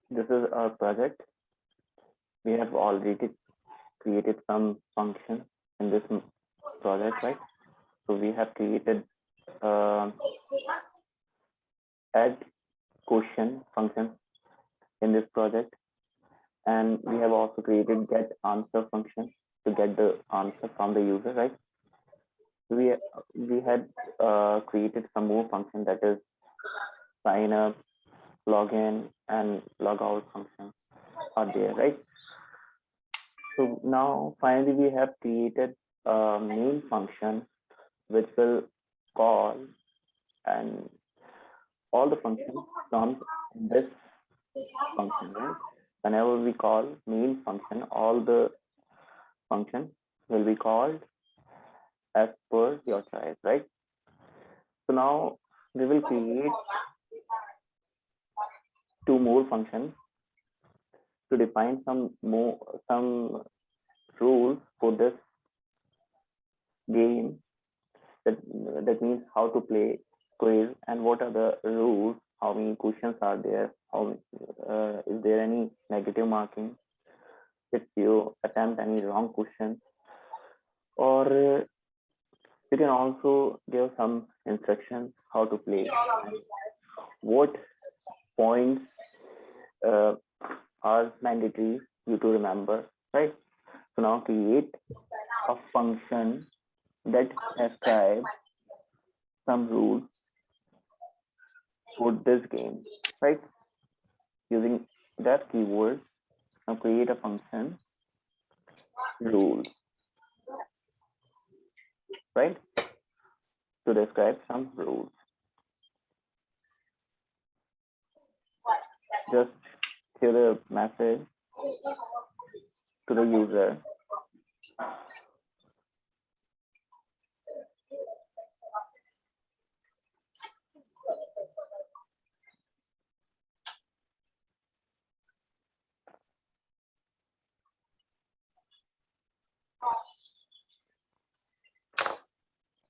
This is our project. We have already created some function in this project, right? So we have created add question function in this project, and we have also created get answer function to get the answer from the user, right? We had created some more function, that is sign up, login, and log out functions are there, right? So now finally we have created a main function which will call, and all the functions comes in this function, right? Whenever we call main function, all the function will be called as per your choice, right? So now we will create two more functions to define some rules for this game. That means how to play quiz and what are the rules, how many questions are there, how is there any negative marking if you attempt any wrong question, or you can also give some instructions how to play and what points are mandatory you to remember, right? So now create a function that describes some rules for this game, right? Using that keyword, now create a function rules, right? To describe some rules. Just give a message to the user.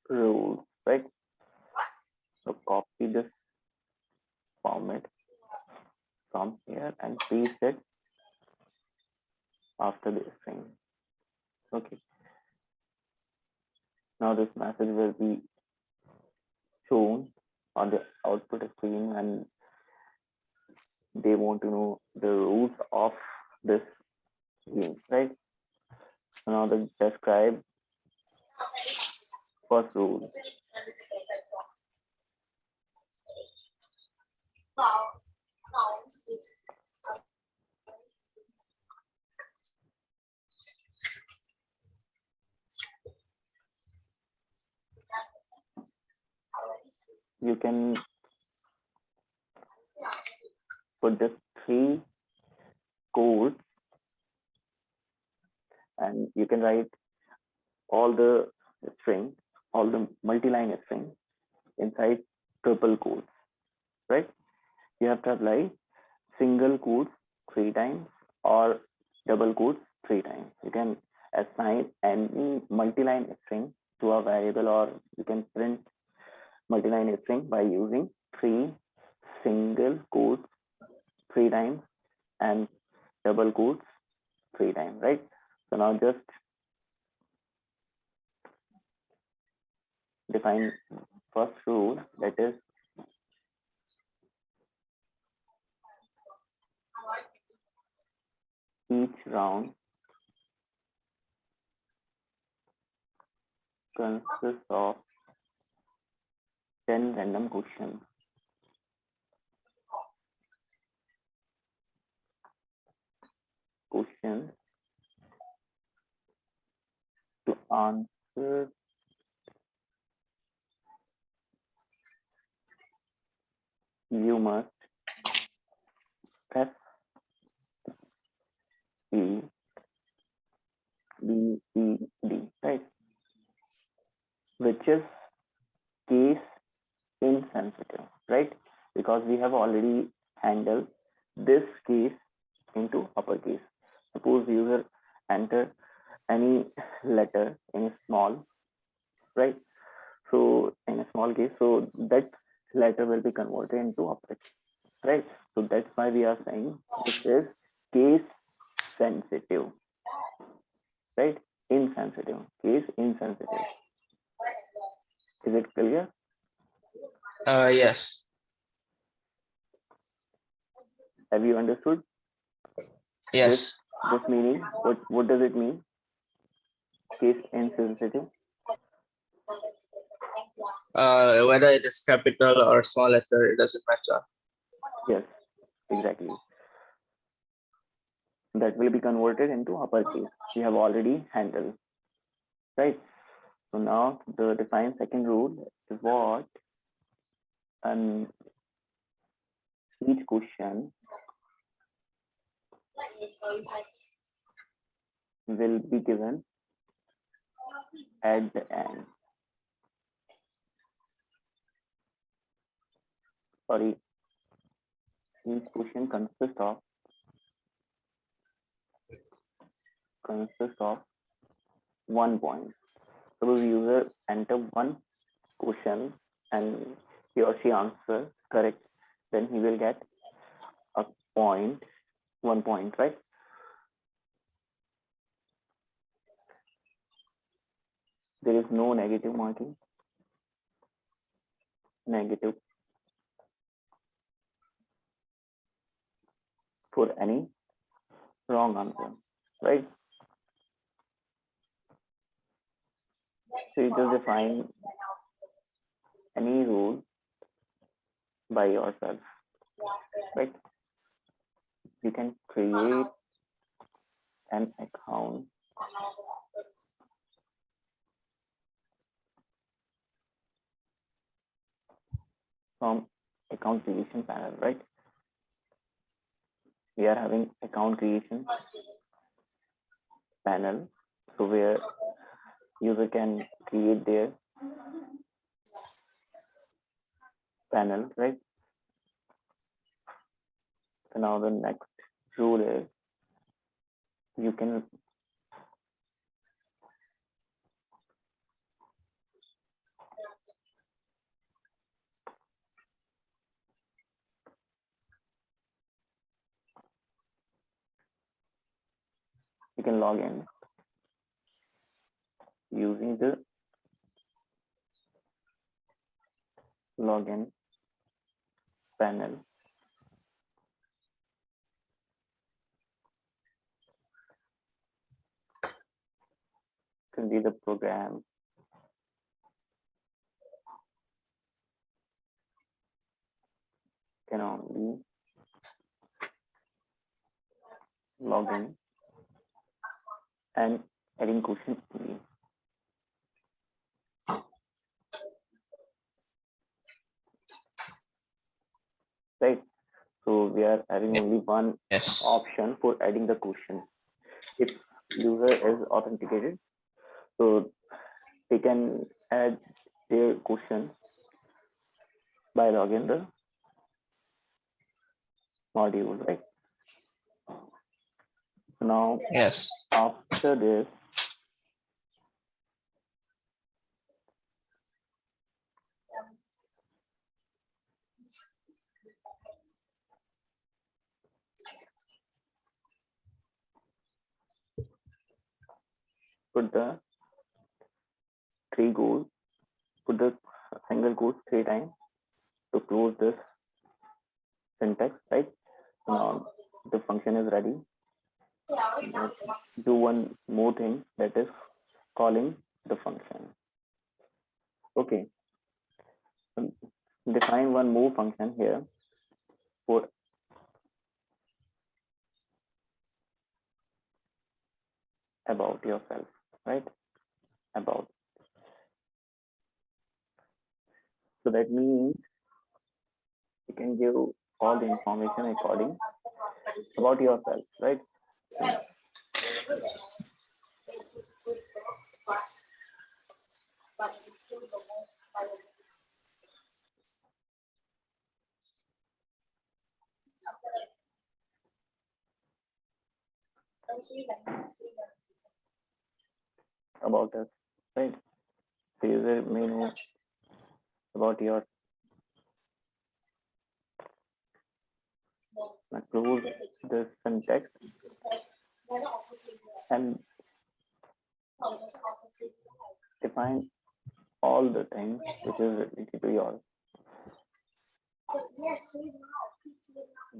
Rules, right? So copy this format from here and paste it after the string. Okay. Now this message will be shown on the output screen, and they want to know the rules of this game, right? So now the describe first rule. You can put this 3 codes, and you can write all the string, all the multi-line string inside triple quotes, right? You have to apply single quotes 3 times or double quotes 3 times. You can assign any multi-line string to a variable, or you can print multi-line string by using 3 single quotes 3 times and double quotes 3 times, right? So now just define first rule, that is each round consists of 10 random questions. To answer you must press E, B, E, D, right? Which is case insensitive, right? Because we have already handled this case into uppercase. Suppose user enter any letter in small, right? So in a small case, so that letter will be converted into uppercase, right? So that's why we are saying this is case sensitive, right? Insensitive, case insensitive. Is it clear? Yes. Have you understood this Yes. this meaning? What does it mean? Case insensitive? Whether it is capital or small letter, it doesn't matter. Yes, exactly. That will be converted into uppercase. We have already handled, right? So now the defined second rule is what? And each question will be given at the end. Sorry, each question consists of 1 point. Suppose user enter one question and he or she answers correct, then he will get a point, 1 point, right? There is no negative marking, negative for any wrong answer, right? So you just define any rule by yourself, right? You can create an account from account creation panel, right? We are having account creation panel, so where user can create their panel, right? So now the next rule is you can log in using the login panel. Can be the program, can only log in and adding question only, right? So we are having only one Yes. option for adding the question. If user is authenticated, so they can add their question by logging the module, right? So now Yes. after this, put the three goals, put the single quote 3 times to close this syntax, right? So now the function is ready. Let's do one more thing, that is calling the function. Okay, so define one more function here for about yourself, right? About. So that means you can give all the information according about yourself, right? about us, right? The user may know about your close this syntax and define all the things which is related to your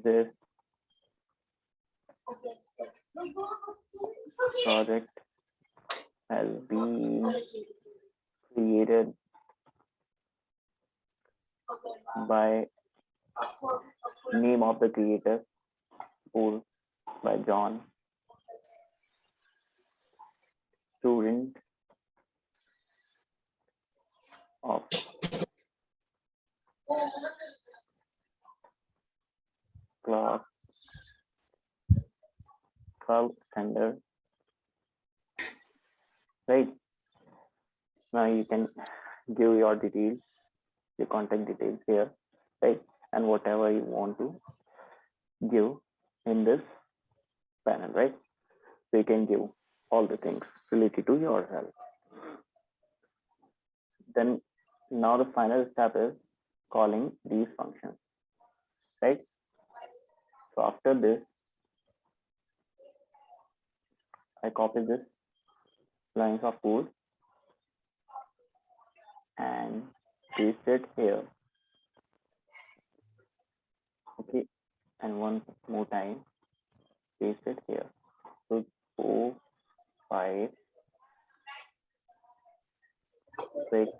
this project has been created by name of the creator, pool by John, student of class 12 standard, right? Now you can give your details, your contact details here, right? And whatever you want to give in this panel, right? So you can give all the things related to yourself. Then now the final step is calling these functions, right? So after this, I copy this lines of code and paste it here. Okay, and one more time, paste it here. So 4, 5, 6,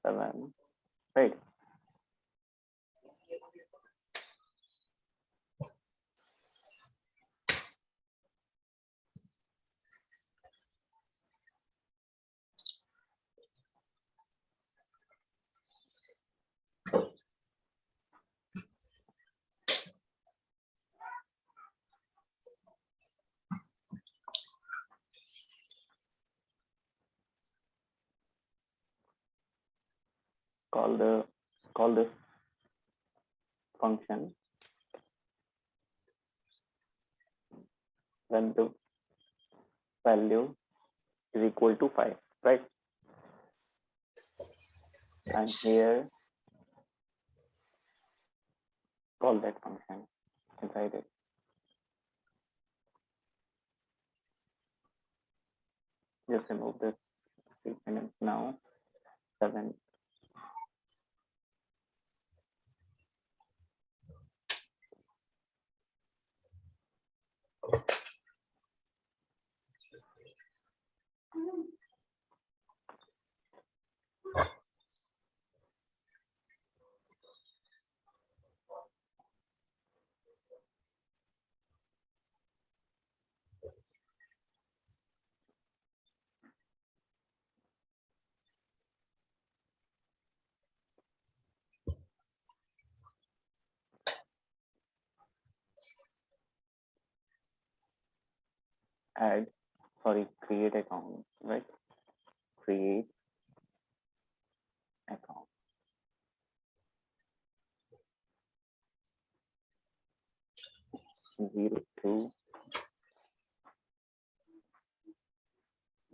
7, right? Call this function when the value is equal to 5, right? And here call that function inside it. Just remove this 3 minutes now. 7. Create account, right? Create account. 02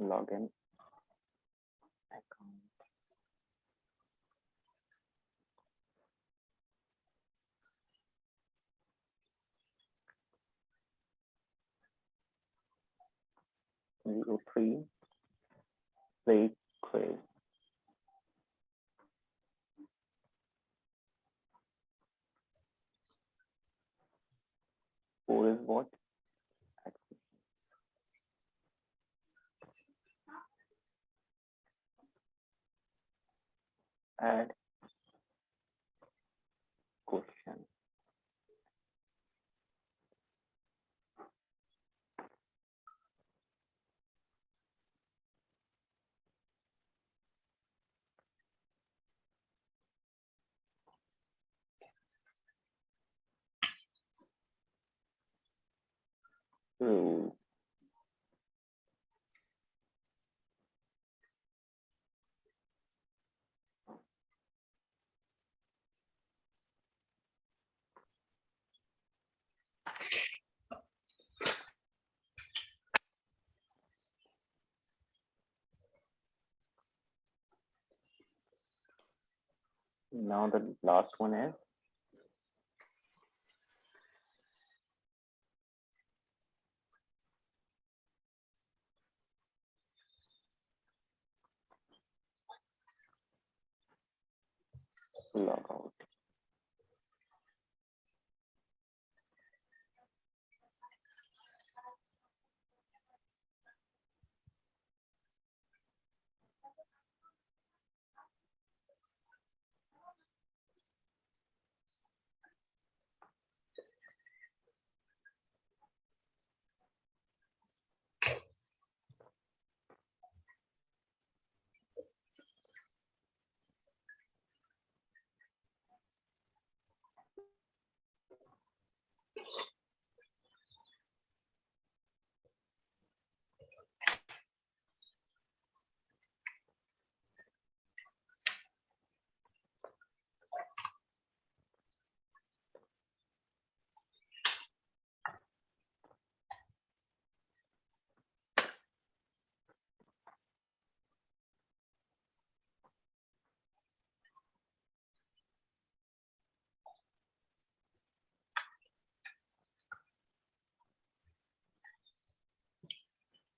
login account. Zero 03 play quiz. 4 is what? Add question. Rules. Now the last one is log out.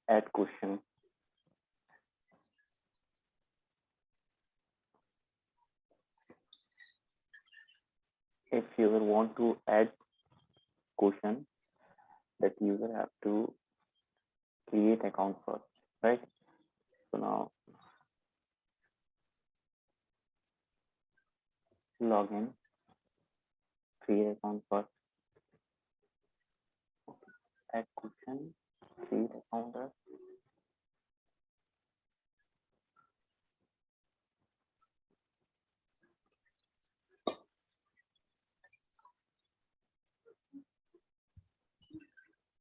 Add question. If you want to add question, that user have to create account first, right? So now log in, create account first, add question, create account as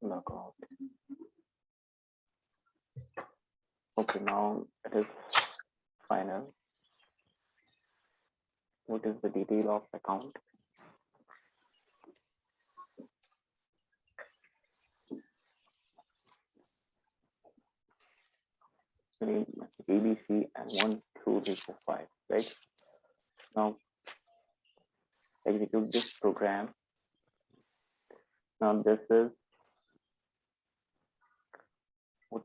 log out. Okay, now it is final. What is the detail of account? Name ABC and 1, 2, 3, 4, 5, right? Now execute this program. Now this is what,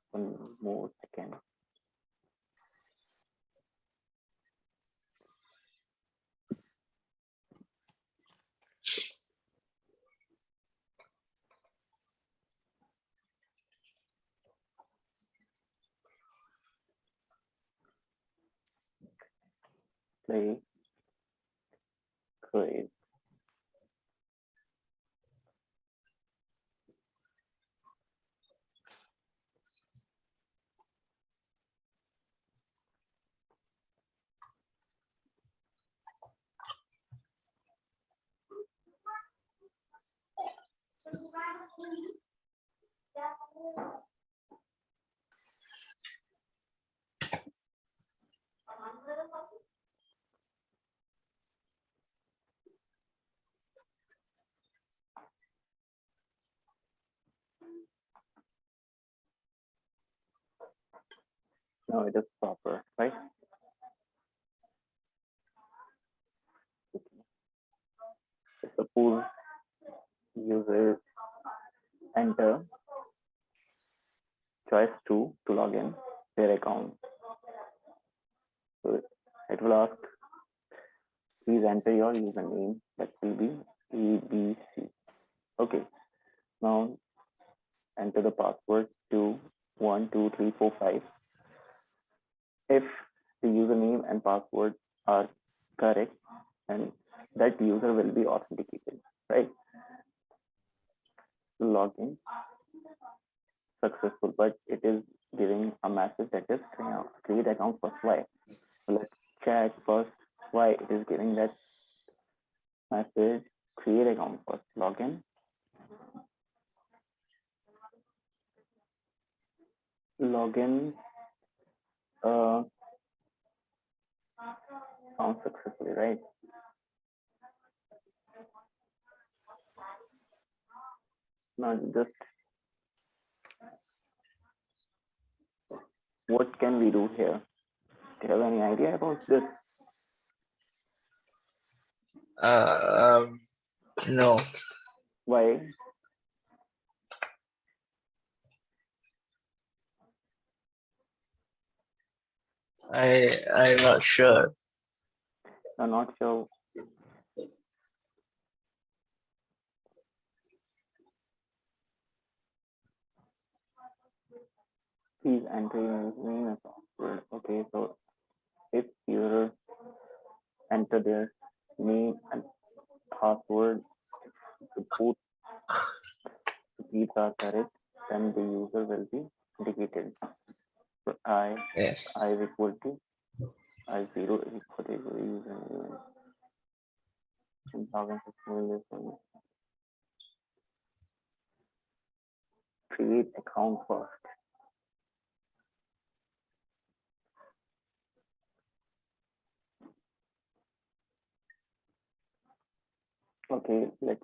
one more second. Play create. Now it is proper, right? Suppose user enter choice 2 to log in their account. So it will ask, please enter your username. That will be ABC. Okay. Now enter the password to 1, 2, 3, 4, 5. If the username and password are correct, and that user will be authenticated, right? Login successful, but it is giving a message that is create account first. Why? So let's check first why it is giving that message. Create account first. Login. Login found successfully, right? Now just what can we do here? Do you have any idea about this? No. Why? I'm not sure. I'm not sure. Please enter your name and password. Okay, so if user enter their name and password, the both repeats are correct, then the user will be indicated. So Yes. I is equal to I0 is equal to username and login system. Create account first. Okay, let's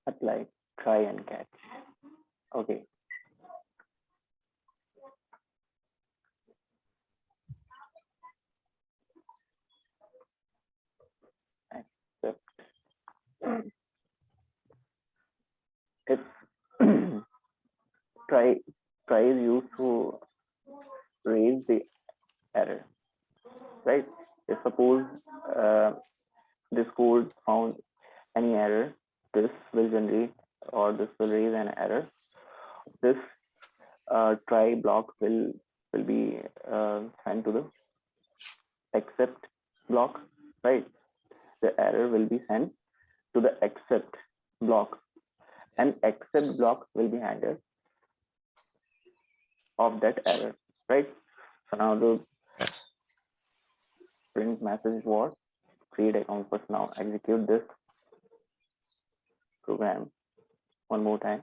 apply try and catch. Okay, accept. If try try is used to raise the error, right? If suppose this code found any error, this will generate or this will raise an error. This try block will be sent to the accept block, right? The error will be sent to the accept block, and accept block will be handled of that error, right? So now the print message was create account first. Now execute this program one more time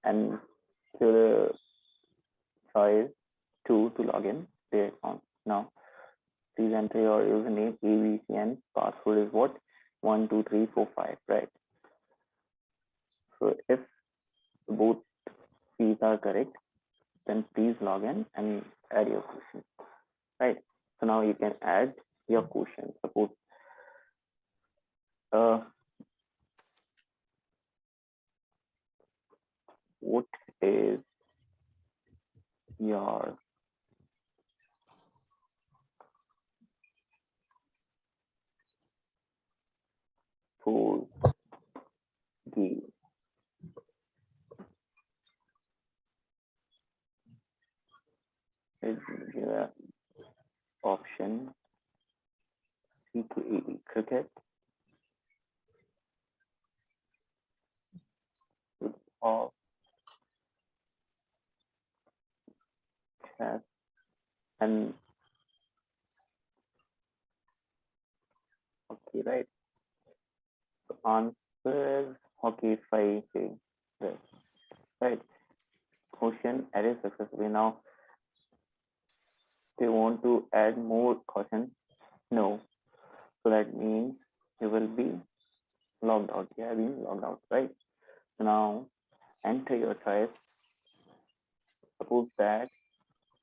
and give the choice to log in the account. Now please enter your username, ABC, and password is what? 12345, right? So if both keys are correct, then please log in and add your question, right? So now you can add your question. Suppose uh, what is your full key? Is the option C-A-D, cricket, or chess, and okay, right? So answer okay if I say this, right? Question added successfully. Now they want to add more caution. No. So that means you will be logged out. You have been logged out, right? So now enter your choice. Suppose that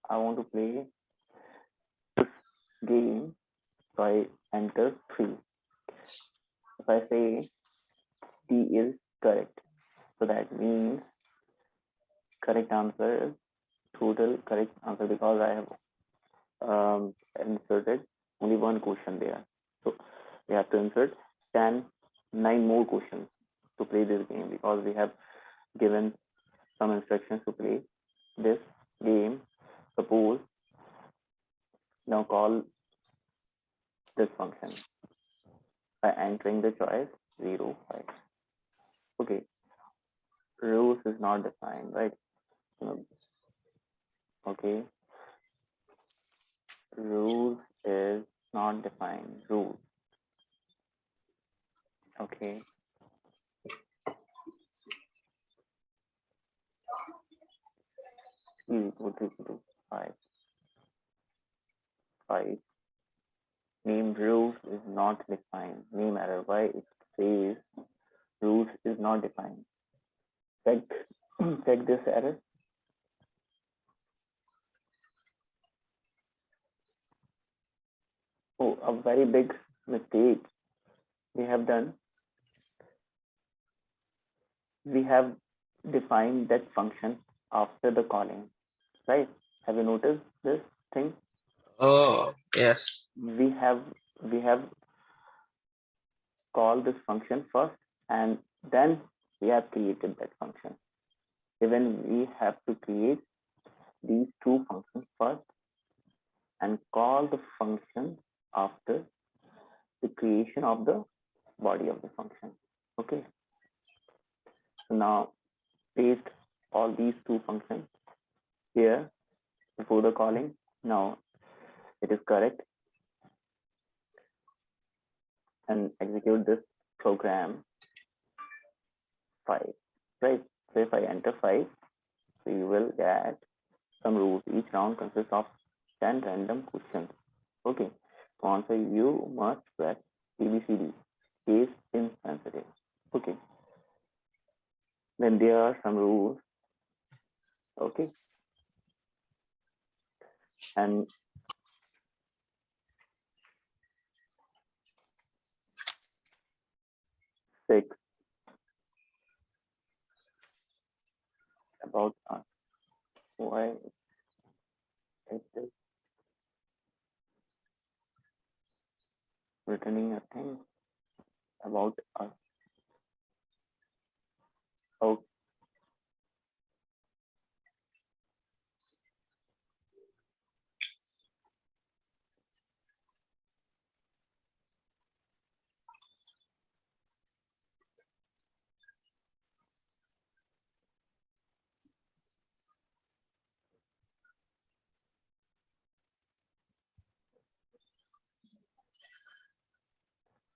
I want to play this game, so I enter 3. If I say D is correct, so that means correct answer is total correct answer because I have inserted only one question there. So we have to insert 9 more questions to play this game because we have given some instructions to play this game. Suppose now call this function by entering the choice 0, 5. Okay, rules is not defined, right? Okay, rules is not defined. Rules. Okay. Is equal to 5. 5. Name rules is not defined. Name error. Why it says rules is not defined? Check, check this error. Oh, a very big mistake. we have done, we have defined that function after the calling, right? Have you noticed this thing? Oh, yes. We have called this function first, and then we have created that function. Even we have to create these two functions first and call the function after the creation of the body of the function. Okay, so now paste all these two functions here before the calling. Now it is correct, and execute this program 5, right? So if I enter 5, so you will get some rules. Each round consists of 10 random questions. Okay, to answer you must press ABCD, case insensitive. Okay, then there are some rules. Okay, and 6 about us. Why it is returning a thing about us. Oh,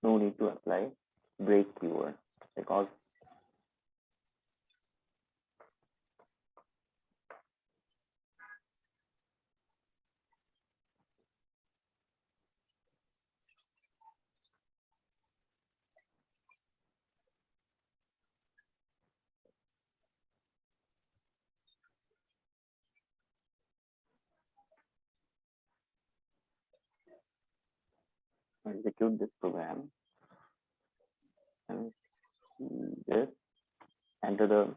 no need to apply break keyword because execute this program and just enter the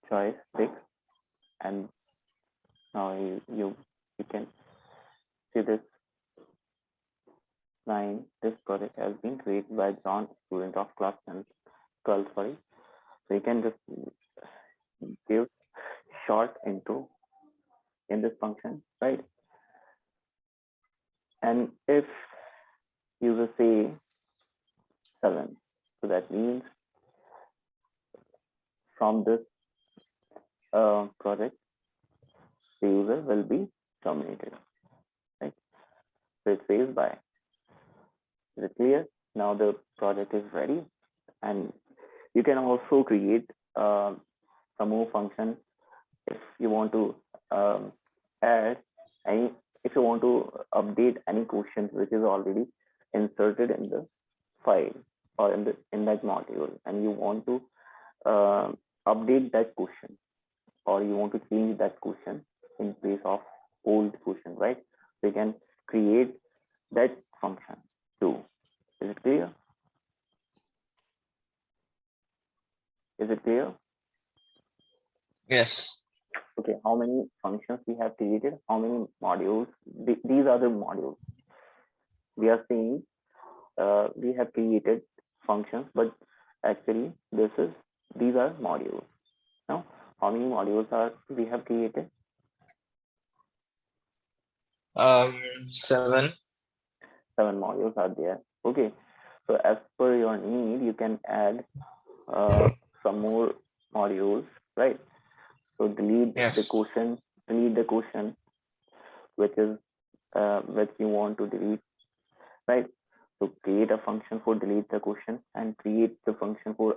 choice 6, and now you can see this line. This project has been created by John, student of class 10 12. Sorry, so you can just give short intro in this function, right? And if you will say 7, so that means from this project the user will be terminated, right? So it says bye. Is it clear? Now the project is ready, and you can also create some more function if you want to add any, if you want to update any questions which is already inserted in the file or in that module, and you want to uh, update that question, or you want to change that question in place of old question, right? So you can create that function too. Is it clear? Is it clear? Yes. Okay, how many functions we have created? How many modules? These are the modules. We are saying we have created functions, but actually these are modules. Now, how many modules are we have created? 7. 7 modules are there. Okay, so as per your need, you can add some more modules, right? So delete the Yes. question, which is which you want to delete, right? So create a function for delete the question and create the function for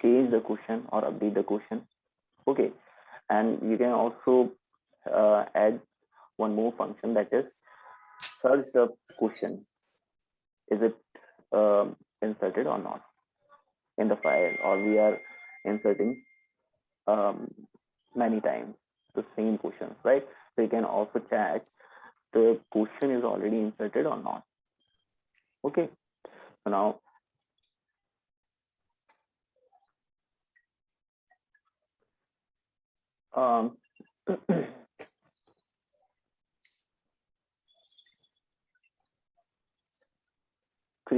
change the question or update the question. Okay, and you can also add one more function, that is search the question. Is it inserted or not in the file, or we are inserting um, many times the same questions, right? So you can also check the question is already inserted or not. Okay, so now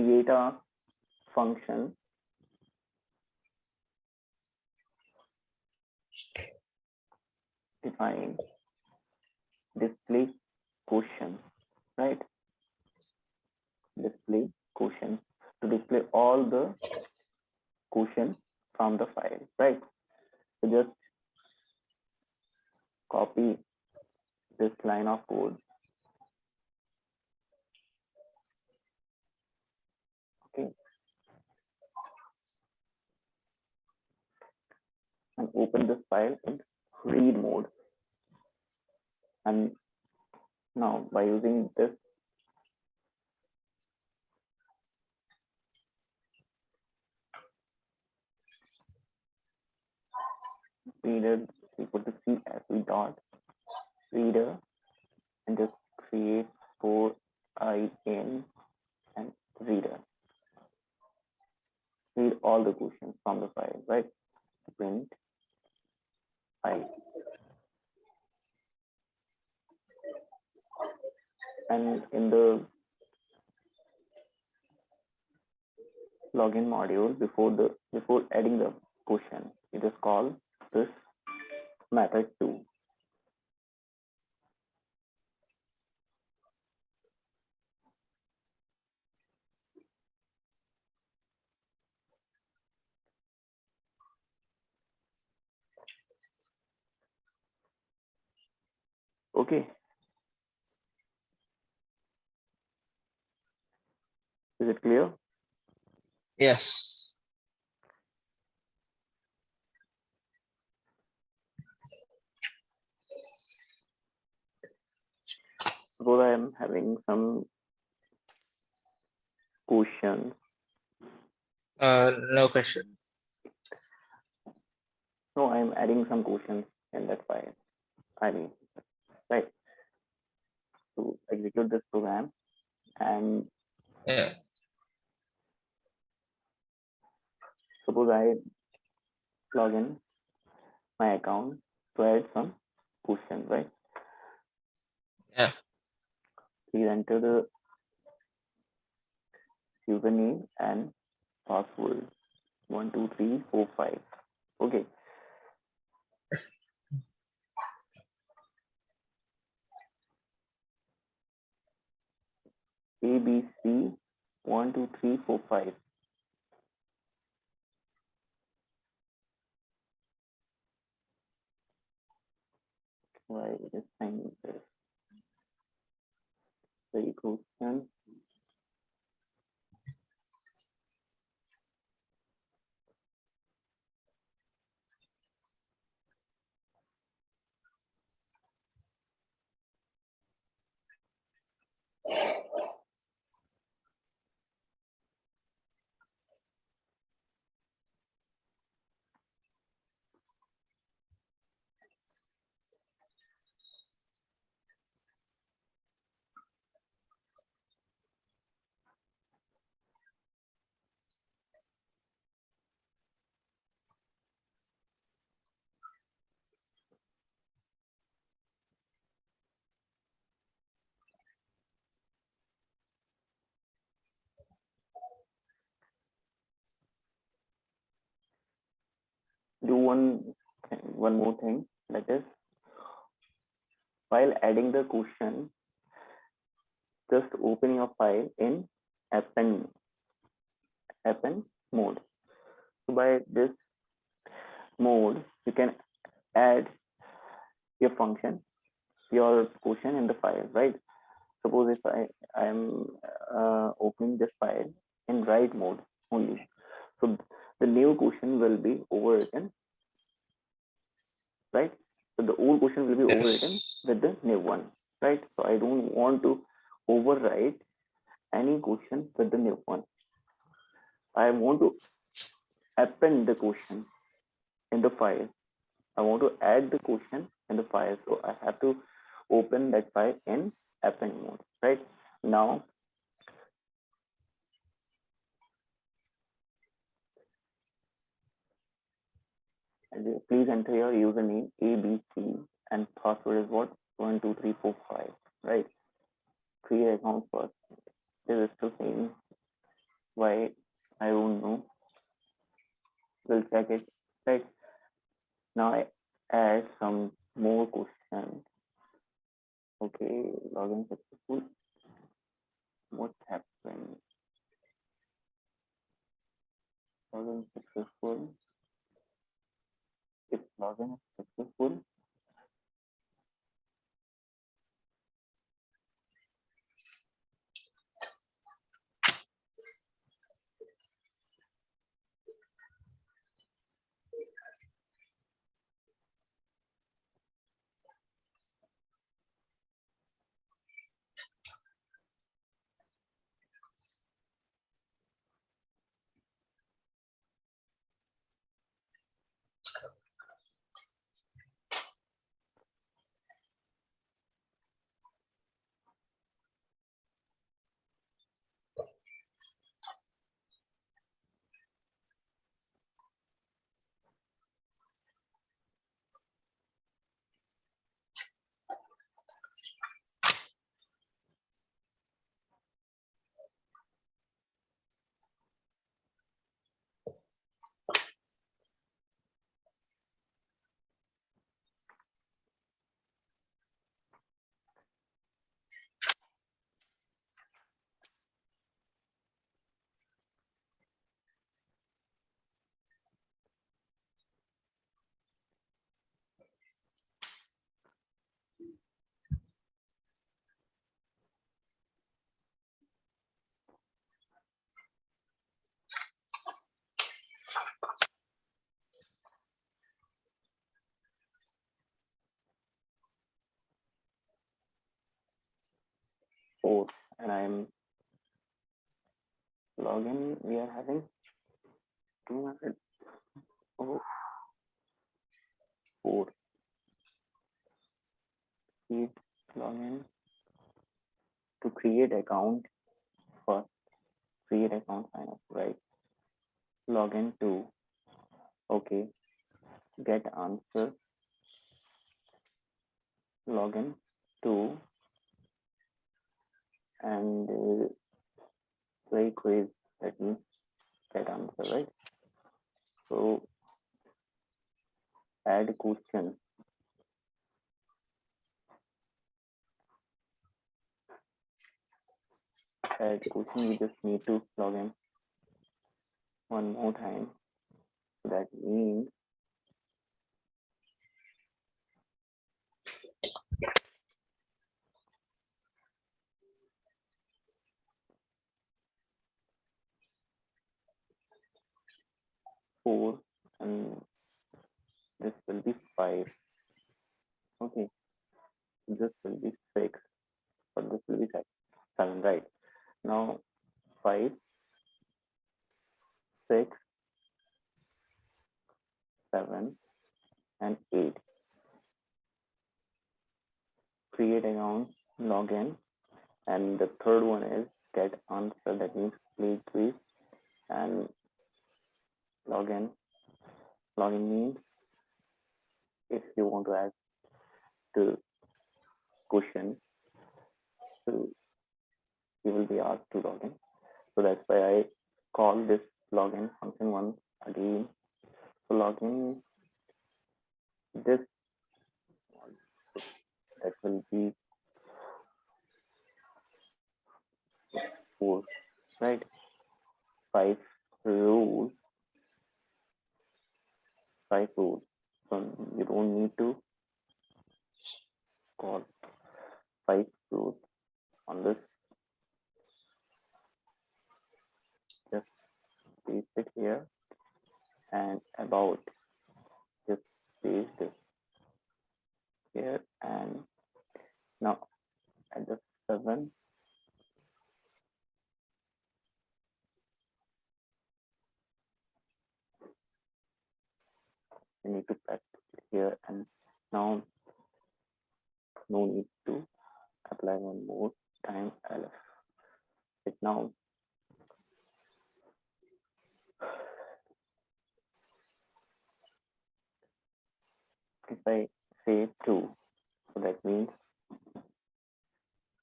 create a function define display question, right? Display question to display all the question from the file, right? So just copy this line of code. Okay. And open this file in read mode. And now by using this reader equal to CSV dot reader and just create for in and reader. Read all the questions from the file, right? Print file. And in the login module, before adding the question, you just call this method 2. Okay. Is it clear? Yes. Suppose I am having some questions. No question. No, I am adding some questions in that file. I mean, right. To execute this program and Yeah. suppose I log in my account to add some questions, right? Yeah. Please enter the username and password 12345. Okay. ABC 12345. Why it is finding this? The question. Do one more thing, that is while adding the question, just open your file in append mode. So by this mode, you can add your function, your question in the file, right? Suppose if I am opening this file in write mode only, so the new question will be overwritten, right? So the old question will be overwritten Yes. with the new one, right? So I don't want to overwrite any question with the new one. I want to append the question in the file. I want to add the question in the file. So I have to open that file in append mode, right? Now, please enter your username ABC and password is what? 12345, right? Create account first. This is the same Okay, login successful. What happened? Login successful. If login is successful, four, and I'm login. We are having 200. Oh, four. Create login to create account first. Create account sign up, right? Login to, okay, get answer. Login to, and play quiz. That means get answer, right? So add question. Add question. We just need to log in one more time. So that means four, and this will be five. Okay, this will be six, but this will be seven, right? Now five, six, seven, and eight. Create account, log in, and the third one is get answer. That means play quiz and log in. Login means if you want to ask the question, so you will be asked to log in. So that's why I call this login function once again. So login this, that will be four, right? Five rules, five rules. So you don't need to call five rules on this. Just paste it here, and about, just paste it here, and now at the seven, you need to practice it here, and now no need to apply one more time ls. It now, if I say two, so that means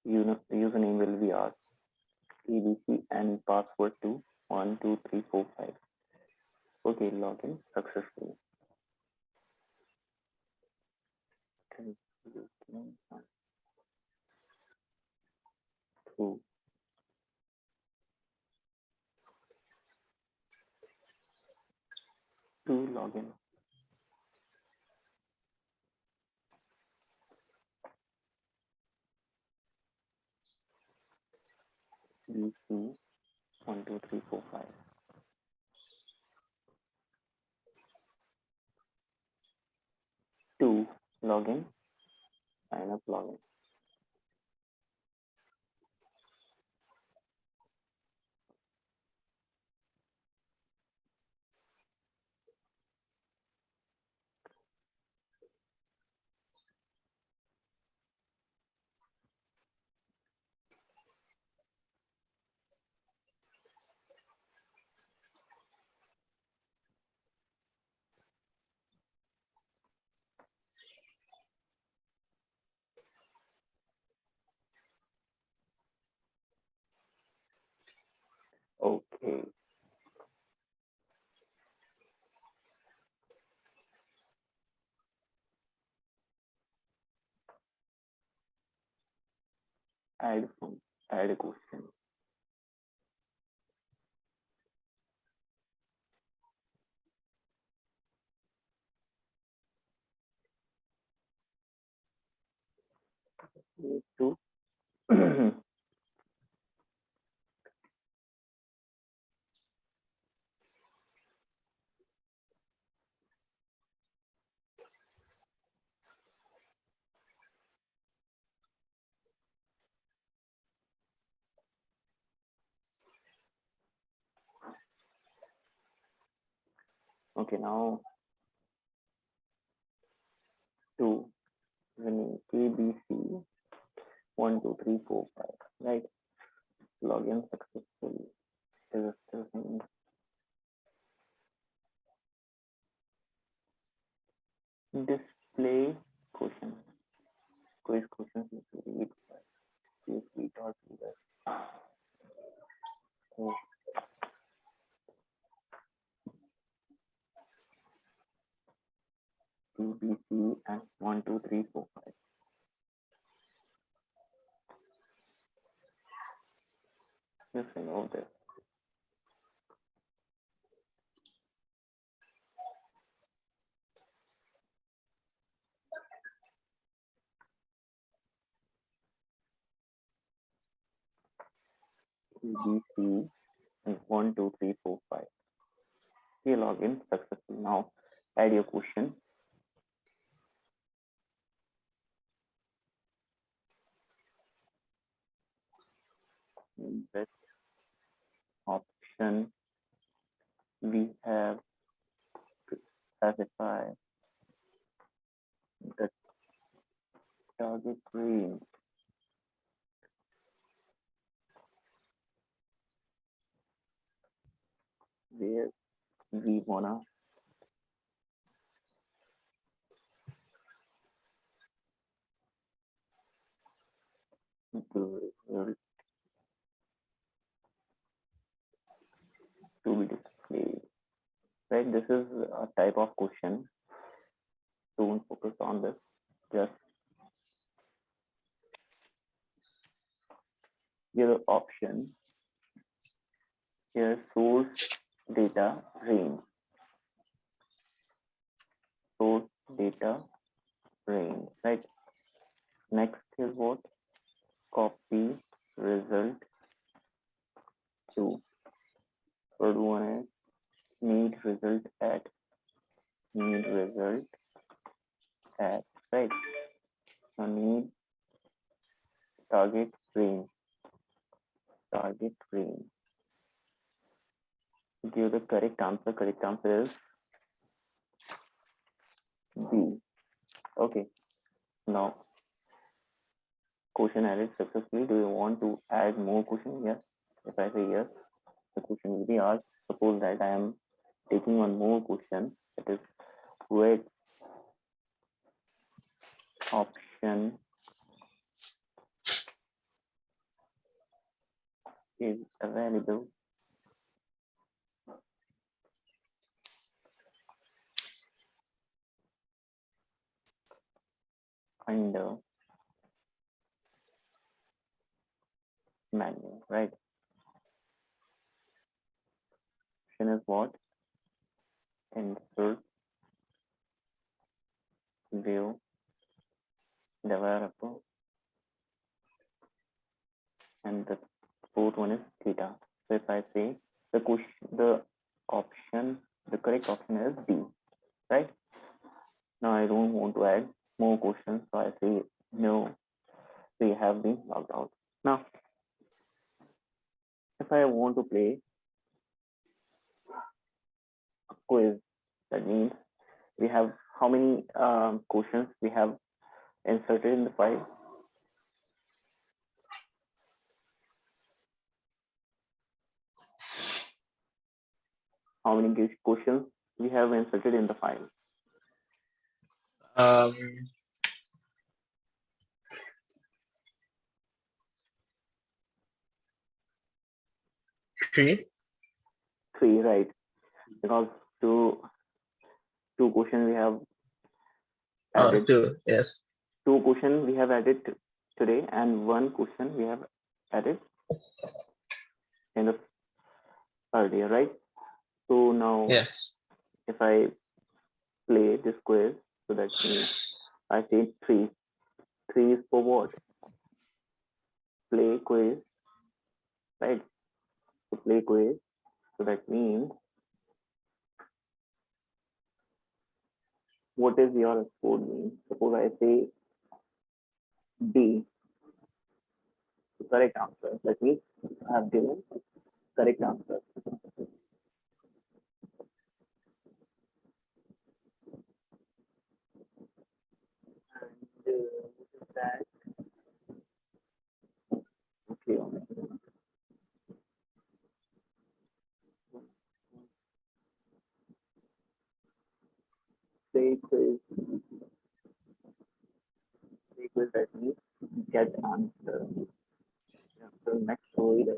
username will be asked abc and password to 12345. Okay, login successful. 2, 2 login, 3, 1, 2, 3, 4, 5. 2 login, sign up login. Okay. Add add a question. Need to okay, now 2 winning ABC 1, 2, 3, 4, 5. Right? Login successfully. Is still saying display question. Quiz questions need to read CSV dot reader. So ABC and 1, 2, 3, 4, 5. Just remove this. ABC and 1, 2, 3, 4, 5. Here login successful. Now add your question. That option we have to specify the target range where we wanna the result to be displayed. Right, this is a type of question. Don't focus on this. Just your option here, source data range. Source data range. Right. Next is what? Copy result to. Third one is need result at. Need result at. Right. So need target range. Target range. Give the correct answer. Correct answer is B. Okay. Now, question added successfully. Do you want to add more question? Yes. If I say yes, the question will be asked. Suppose that I am taking one more question. It is which option is available under menu, right? Option is what? Insert, view, developer, and the fourth one is theta. So if I say the option, the correct option is D, right? Now I don't want to add more questions, so I say no, we have been logged out. Now, if I want to play a quiz, that means we have how many questions we have inserted in the file? How many questions we have inserted in the file? Um, 3. 3, right? Because two questions we have added. 2. Yes. 2 questions we have added today, and 1 question we have added in the earlier, right? So now, Yes. if I play this quiz, so that means I say 3. 3 is for what? Play quiz, right? So play quiz. So that means, what is your code mean? Suppose I say D, the correct answer. That means I have given correct answer. And what is that? Okay. Play quiz. Play quiz. That means get answer. So next reader.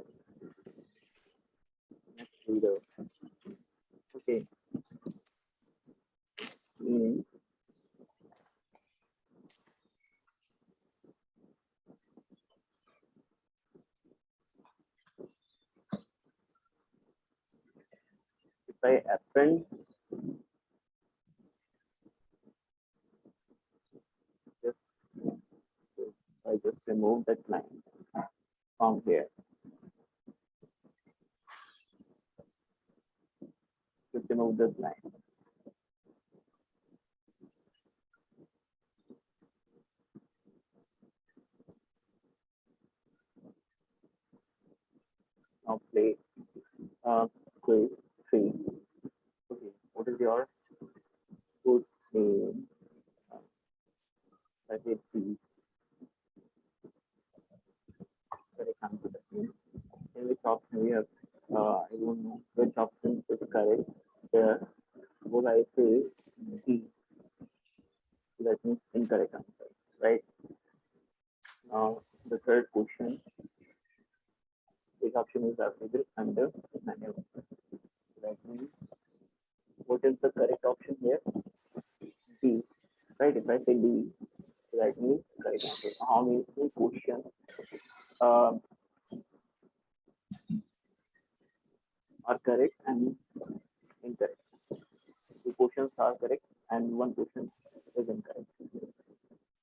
Next reader. Okay. Meaning if I append just I just remove that line from here. Just remove this line. Now play quiz 3. Okay. What is your good name? I say D. Correct answer. That means in which option we have I don't know which option is correct. Here, suppose I say D, so that means incorrect answer, right? Now the third question, which option is available under manual? That means what is the correct option here? D, right? If I say D, so that means correct answer. How many questions um, are correct and incorrect? 2 questions are correct and 1 question is incorrect.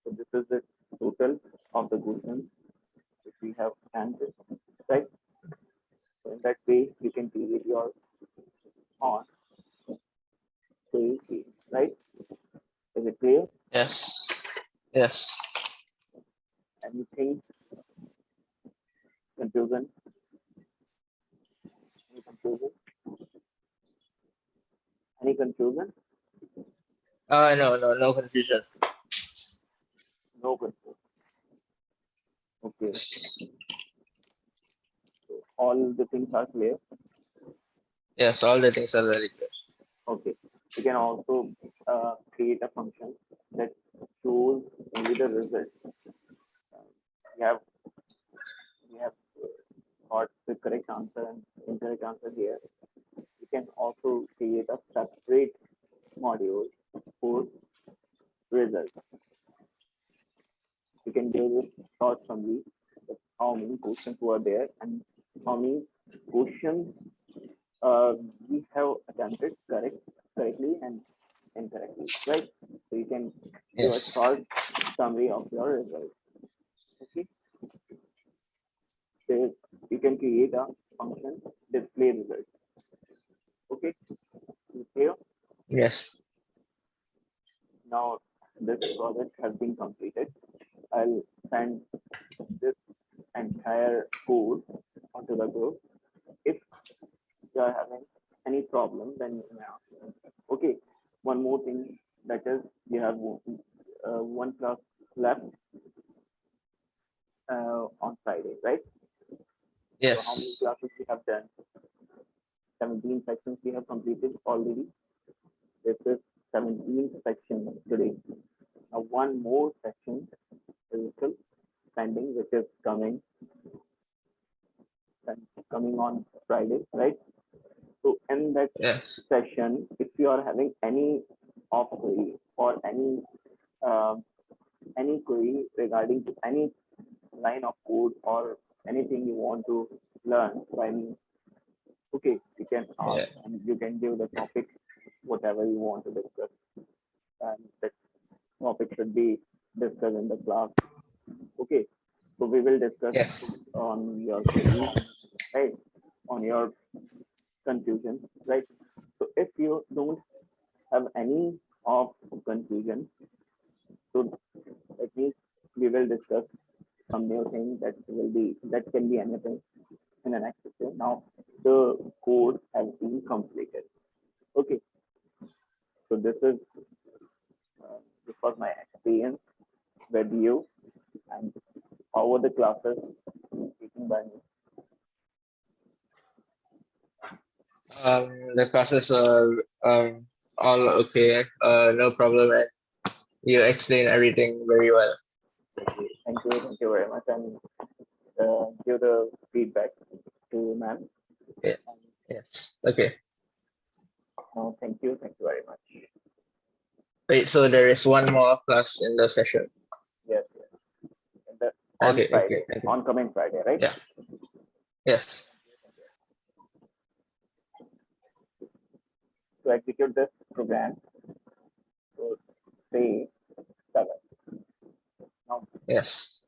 So this is the total of the questions which we have answered, right? So in that way, you can create your on play, right? Is it clear? Yes. Yes. Anything confusion? Any confusion? Any confusion? No confusion. No confusion. Okay. So all the things are clear. Yes, all the things are very clear. Okay. You can also create a function that shows only the result. We have got the correct answer and incorrect answer here. You can also create a separate module for results. You can give this short summary. how many questions were there and how many questions we have attempted correctly and incorrectly, right? So you can give a Yes. short summary of your results. Okay. So you can create a function display results. Okay. Here Yes. now this project has been completed. I'll send this entire code onto the group. If you are having any problem, then you may ask me. Okay. One more thing, that is you have one class left on Friday, right? So how many Yes. classes we have done? 17 sections we have completed already. This is 17th section today. Now one more section is still pending, which is coming on Friday, right? So in that Yes. session, if you are having any off query or um, any query regarding to any line of code or anything you want to learn by me, okay, you can ask Yeah. and you can give the topic whatever you want to discuss, and that topic should be discussed in the class. Okay, so we will discuss Yes. on your queries, right? On your confusion, right? So if you don't have any of confusion, so that means we will discuss some new thing that can be anything in the next session. Now the code has been completed. Okay, so this was my experience with you and how were the classes taken by me. The classes are all okay. No problem. And you explain everything very well. Okay, thank you very much, and give the feedback to ma'am. Yeah. And, Yes. Okay. no, thank you very much. Wait. So there is one more class in the session. Yes, yes. And on Okay. Okay. Friday, Okay. on coming Friday, right? Yeah. Yes. To execute this program, so say 7. Now Yes.